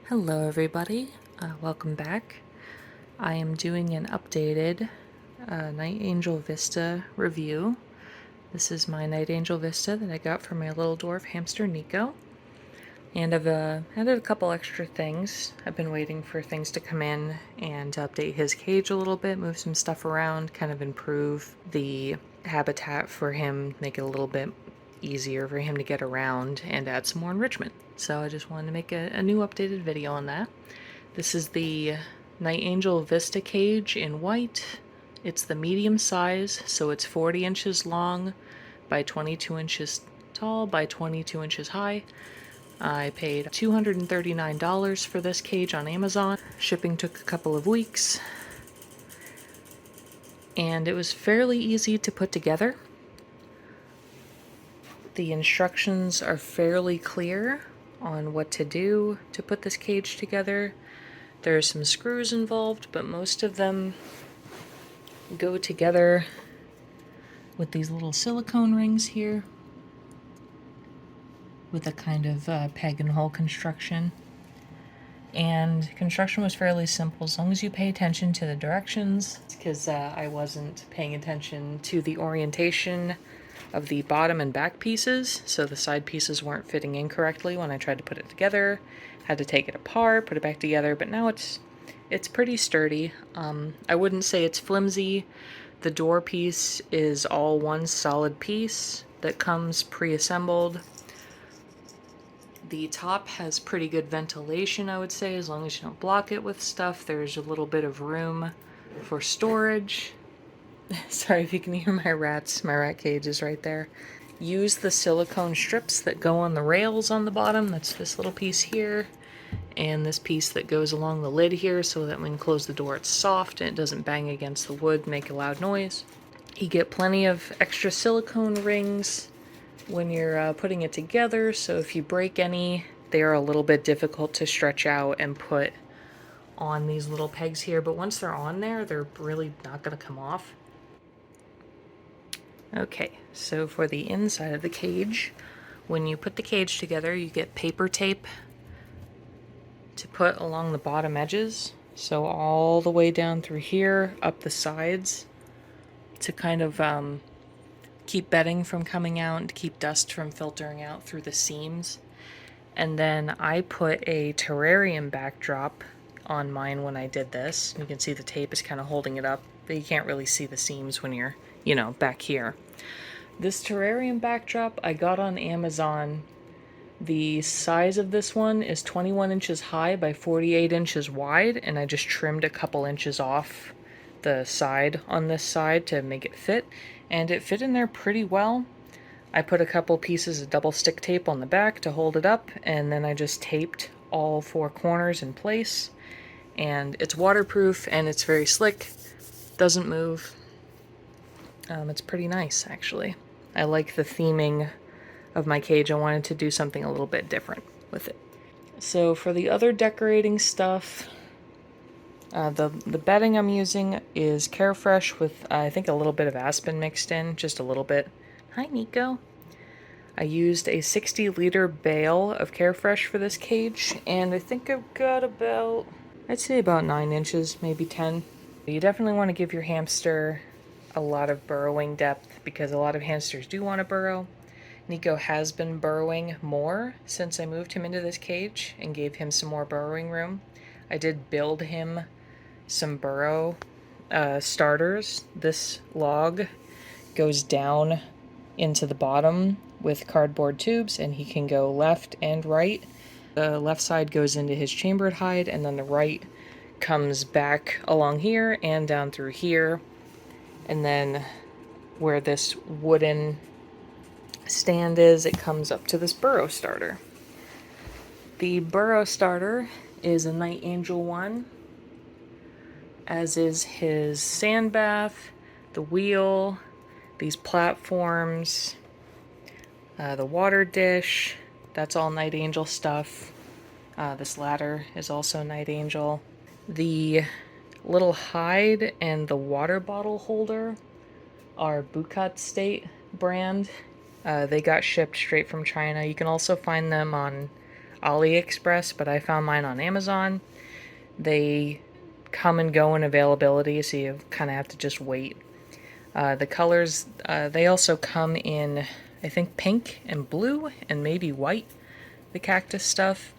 Hello everybody, welcome back. I am doing an updated Niteangel Vista review. This is my Niteangel Vista that I got from my little dwarf hamster Nico. And I've added a couple extra things. I've been waiting for things to come in and to update his cage a little bit, move some stuff around, kind of improve the habitat for him, make it a little bit easier for him to get around, and add some more enrichment. So I just wanted to make a new updated video on that. This is the Niteangel Vista cage in white. It's the medium size, so it's 40 inches long by 22 inches tall by 22 inches high. I paid $239 for this cage on Amazon. Shipping took a couple of weeks, and it was fairly easy to put together. The instructions are fairly clear on what to do to put this cage together. There are some screws involved, but most of them go together with these little silicone rings here with a kind of peg and hole construction. And construction was fairly simple as long as you pay attention to the directions, because I wasn't paying attention to the orientation of the bottom and back pieces, so the side pieces weren't fitting in correctly when I tried to put it together. Had to take it apart, put it back together, but now it's pretty sturdy. I wouldn't say it's flimsy. The door piece is all one solid piece that comes pre-assembled. The top has pretty good ventilation, I would say, as long as you don't block it with stuff. There's a little bit of room for storage. Sorry if you can hear my rats. My rat cage is right there. Use the silicone strips that go on the rails on the bottom. That's this little piece here, and this piece that goes along the lid here, so that when you close the door it's soft and it doesn't bang against the wood, make a loud noise. You get plenty of extra silicone rings when you're putting it together, so if you break any, they are a little bit difficult to stretch out and put on these little pegs here, but once they're on there, they're really not going to come off. Okay, so for the inside of the cage, when you put the cage together, you get paper tape to put along the bottom edges, so all the way down through here, up the sides, to kind of keep bedding from coming out and to keep dust from filtering out through the seams. And then I put a terrarium backdrop on mine when I did this. You can see the tape is kind of holding it up, but you can't really see the seams when you're, back here. This terrarium backdrop I got on Amazon. The size of this one is 21 inches high by 48 inches wide, and I just trimmed a couple inches off the side on this side to make it fit, and it fit in there pretty well. I put a couple pieces of double stick tape on the back to hold it up, and then I just taped all four corners in place. And it's waterproof and it's very slick, doesn't move. It's pretty nice, actually. I like the theming of my cage. I wanted to do something a little bit different with it. So for the other decorating stuff, the bedding I'm using is Carefresh with, I think, a little bit of aspen mixed in, just a little bit. Hi, Nico. I used a 60-liter bale of Carefresh for this cage, and I think I've got about, I'd say about 9 inches, maybe 10. You definitely want to give your hamster a lot of burrowing depth, because a lot of hamsters do want to burrow. Nico has been burrowing more since I moved him into this cage and gave him some more burrowing room. I did build him some burrow starters. This log goes down into the bottom with cardboard tubes, and he can go left and right. The left side goes into his chambered hide, and then the right comes back along here and down through here. And then where this wooden stand is, it comes up to this burrow starter. The burrow starter is a Niteangel one, as is his sand bath, the wheel, these platforms, the water dish. That's all Niteangel stuff. This ladder is also Niteangel. The little hide and the water bottle holder are Bukat State brand. They got shipped straight from China. You can also find them on AliExpress, but I found mine on Amazon. They come and go in availability, so you kind of have to just wait. The colors, they also come in, I think, pink and blue and maybe white, the cactus stuff.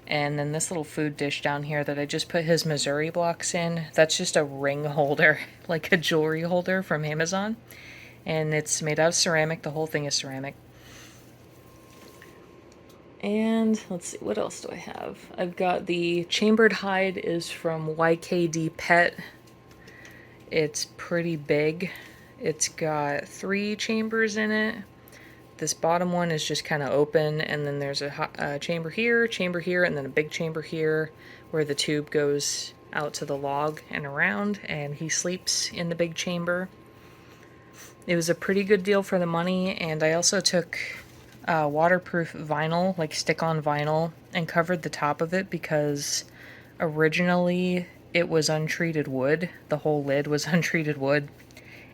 And then this little food dish down here that I just put his Missouri blocks in, that's just a ring holder, like a jewelry holder from Amazon. And it's made out of ceramic, the whole thing is ceramic. And let's see, what else do I have? I've got the chambered hide is from YKD Pet. It's pretty big. It's got 3 chambers in it. This bottom one is just kind of open, and then there's a chamber here, and then a big chamber here where the tube goes out to the log and around, and he sleeps in the big chamber. It was a pretty good deal for the money, and I also took waterproof vinyl, like stick-on vinyl, and covered the top of it because originally it was untreated wood. The whole lid was untreated wood,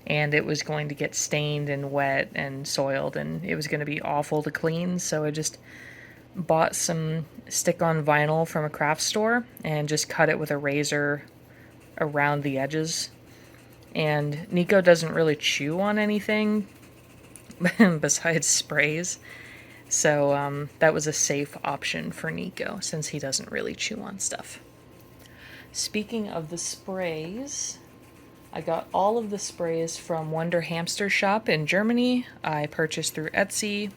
and it was going to get stained and wet and soiled, and it was going to be awful to clean. So I just bought some stick-on vinyl from a craft store and just cut it with a razor around the edges. And Nico doesn't really chew on anything besides sprays, so that was a safe option for Nico since he doesn't really chew on stuff. Speaking of the sprays, I got all of the sprays from Wonder Hamster Shop in Germany. I purchased through Etsy,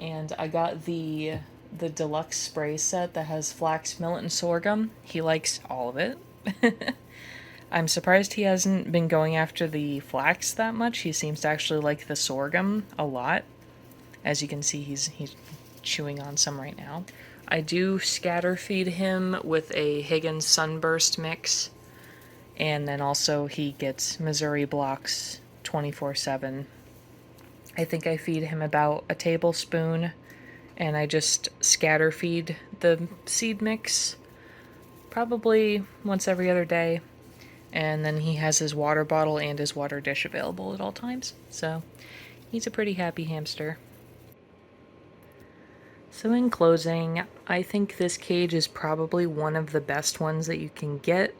and I got the deluxe spray set that has flax, millet, and sorghum. He likes all of it. I'm surprised he hasn't been going after the flax that much. He seems to actually like the sorghum a lot. As you can see, he's chewing on some right now. I do scatter feed him with a Higgins Sunburst mix. And then also he gets Missouri blocks 24/7. I think I feed him about a tablespoon, and I just scatter feed the seed mix probably once every other day. And then he has his water bottle and his water dish available at all times. So he's a pretty happy hamster. So in closing, I think this cage is probably one of the best ones that you can get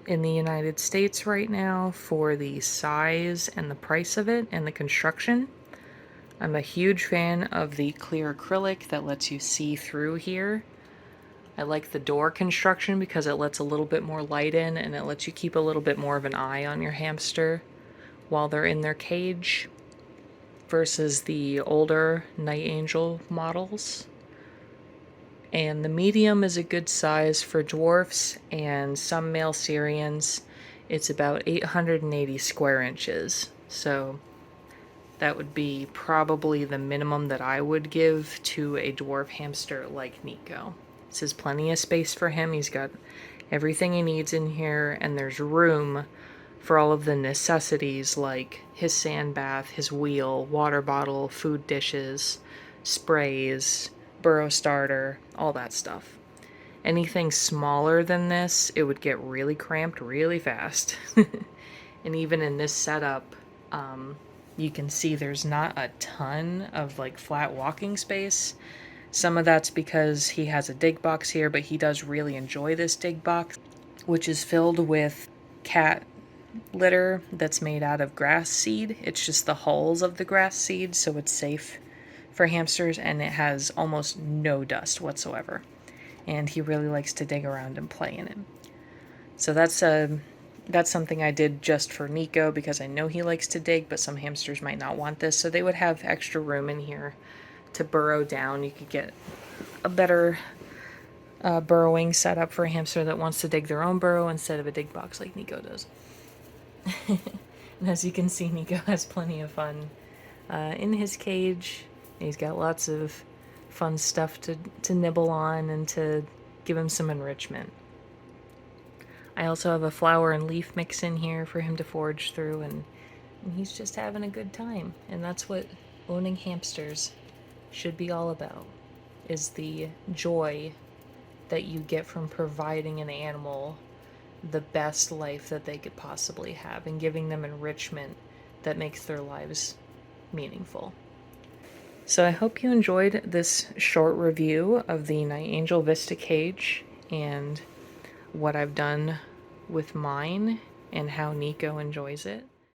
in the United States right now for the size and the price of it and the construction. I'm a huge fan of the clear acrylic that lets you see through here. I like the door construction because it lets a little bit more light in, and it lets you keep a little bit more of an eye on your hamster while they're in their cage versus the older Niteangel models. And the medium is a good size for dwarfs and some male Syrians. It's about 880 square inches. So that would be probably the minimum that I would give to a dwarf hamster like Nico. This is plenty of space for him. He's got everything he needs in here, and there's room for all of the necessities like his sand bath, his wheel, water bottle, food dishes, sprays, burrow starter, all that stuff. Anything smaller than this, it would get really cramped really fast. And even in this setup, you can see there's not a ton of like flat walking space. Some of that's because he has a dig box here, but he does really enjoy this dig box, which is filled with cat litter that's made out of grass seed. It's just the hulls of the grass seed, so it's safe for hamsters, and it has almost no dust whatsoever. And he really likes to dig around and play in it. So that's something I did just for Nico because I know he likes to dig, but some hamsters might not want this, so they would have extra room in here to burrow down. You could get a better burrowing setup for a hamster that wants to dig their own burrow instead of a dig box like Nico does. And as you can see, Nico has plenty of fun in his cage. He's got lots of fun stuff to nibble on and to give him some enrichment. I also have a flower and leaf mix in here for him to forage through, and he's just having a good time. And that's what owning hamsters should be all about, is the joy that you get from providing an animal the best life that they could possibly have and giving them enrichment that makes their lives meaningful. So I hope you enjoyed this short review of the Niteangel Vista cage and what I've done with mine and how Nico enjoys it.